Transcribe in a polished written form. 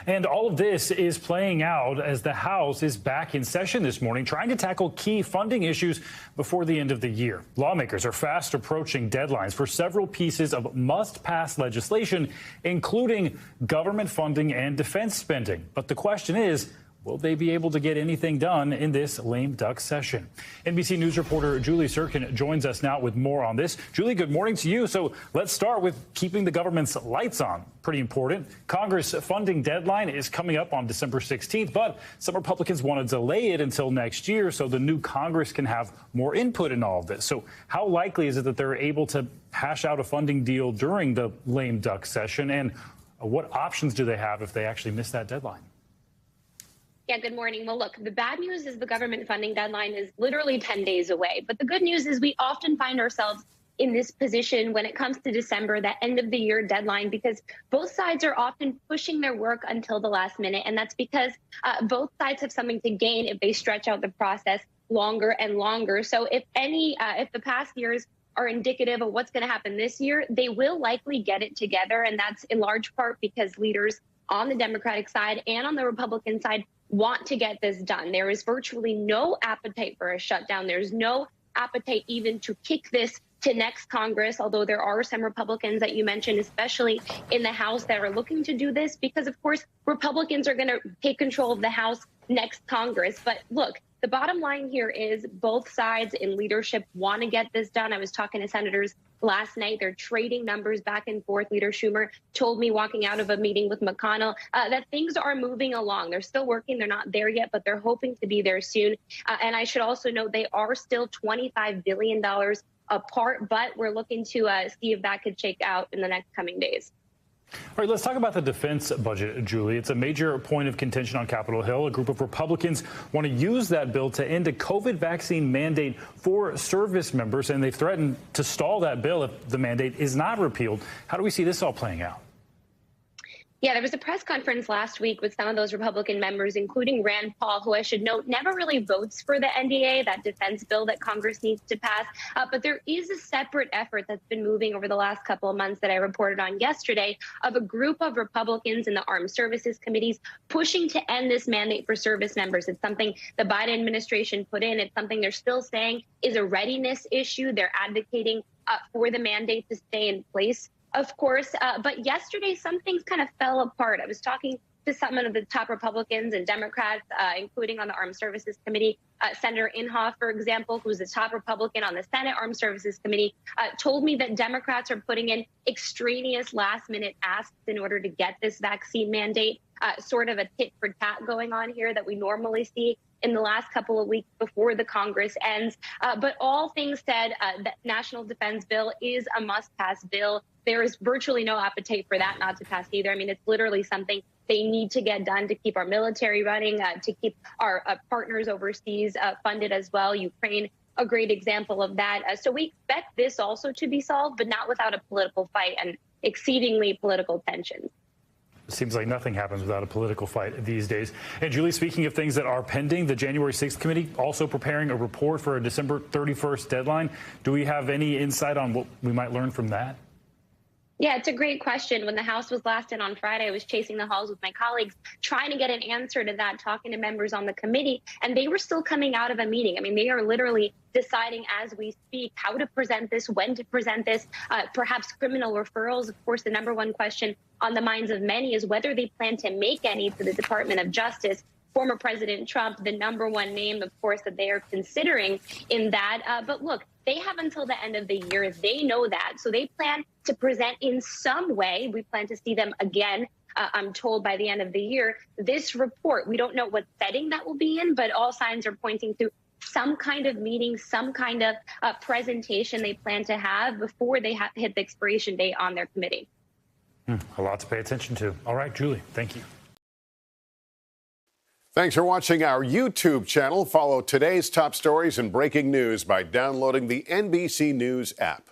And all of this is playing out as the House is back in session this morning, trying to tackle key funding issues before the end of the year. Lawmakers are fast approaching deadlines for several pieces of must-pass legislation, including government funding and defense spending. But the question is, will they be able to get anything done in this lame duck session? NBC News reporter Julie Tsirkin joins us now with more on this. Julie, good morning to you. So let's start with keeping the government's lights on. Pretty important. Congress funding deadline is coming up on December 16th, but some Republicans want to delay it until next year so the new Congress can have more input in all of this. So how likely is it that they're able to hash out a funding deal during the lame duck session? And what options do they have if they actually miss that deadline? Yeah, good morning. Well, look, the bad news is the government funding deadline is literally 10 days away. But the good news is we often find ourselves in this position when it comes to December, that end of the year deadline, because both sides are often pushing their work until the last minute. And that's because both sides have something to gain if they stretch out the process longer and longer. So if the past years are indicative of what's going to happen this year, they will likely get it together. And that's in large part because leaders on the Democratic side and on the Republican side want to get this done. There is virtually no appetite for a shutdown. There's no appetite even to kick this to next Congress, although there are some Republicans that you mentioned, especially in the House, that are looking to do this because, of course, Republicans are going to take control of the House next Congress. But look, the bottom line here is both sides in leadership want to get this done. I was talking to senators last night. They're trading numbers back and forth. Leader Schumer told me walking out of a meeting with McConnell that things are moving along. They're still working. They're not there yet, but they're hoping to be there soon. And I should also note they are still $25 billion apart, but we're looking to see if that could shake out in the next coming days. All right, let's talk about the defense budget, Julie. It's a major point of contention on Capitol Hill. A group of Republicans want to use that bill to end a COVID vaccine mandate for service members, and they've threatened to stall that bill if the mandate is not repealed. How do we see this all playing out? Yeah, there was a press conference last week with some of those Republican members, including Rand Paul, who I should note never really votes for the NDA, that defense bill that Congress needs to pass. But there is a separate effort that's been moving over the last couple of months that I reported on yesterday of a group of Republicans in the Armed Services Committees pushing to end this mandate for service members. It's something the Biden administration put in. It's something they're still saying is a readiness issue. They're advocating for the mandate to stay in place, of course. But yesterday, some things kind of fell apart. I was talking to some of the top Republicans and Democrats, including on the Armed Services Committee. Senator Inhofe, for example, who's the top Republican on the Senate Armed Services Committee, told me that Democrats are putting in extraneous last-minute asks in order to get this vaccine mandate, sort of a tit-for-tat going on here that we normally see in the last couple of weeks before the Congress ends. But all things said, the National Defense Bill is a must-pass bill. There is virtually no appetite for that not to pass either. I mean, it's literally something they need to get done to keep our military running, to keep our partners overseas funded as well. Ukraine, a great example of that. So we expect this also to be solved, but not without a political fight and exceedingly political tensions. Seems like nothing happens without a political fight these days. And Julie, speaking of things that are pending, the January 6th committee also preparing a report for a December 31st deadline. Do we have any insight on what we might learn from that? Yeah, it's a great question. When the House was last in on Friday, I was chasing the halls with my colleagues, trying to get an answer to that, talking to members on the committee, and they were still coming out of a meeting. I mean, they are literally deciding as we speak how to present this, when to present this, perhaps criminal referrals. Of course, the number one question on the minds of many is whether they plan to make any to the Department of Justice. Former President Trump, the number one name, of course, that they are considering in that. But look, they have until the end of the year. They know that. So they plan to present in some way. We plan to see them again, I'm told, by the end of the year. This report, we don't know what setting that will be in, but all signs are pointing to some kind of meeting, some kind of presentation they plan to have before they hit the expiration date on their committee. A lot to pay attention to. All right, Julie, thank you. Thanks for watching our YouTube channel. Follow today's top stories and breaking news by downloading the NBC News app.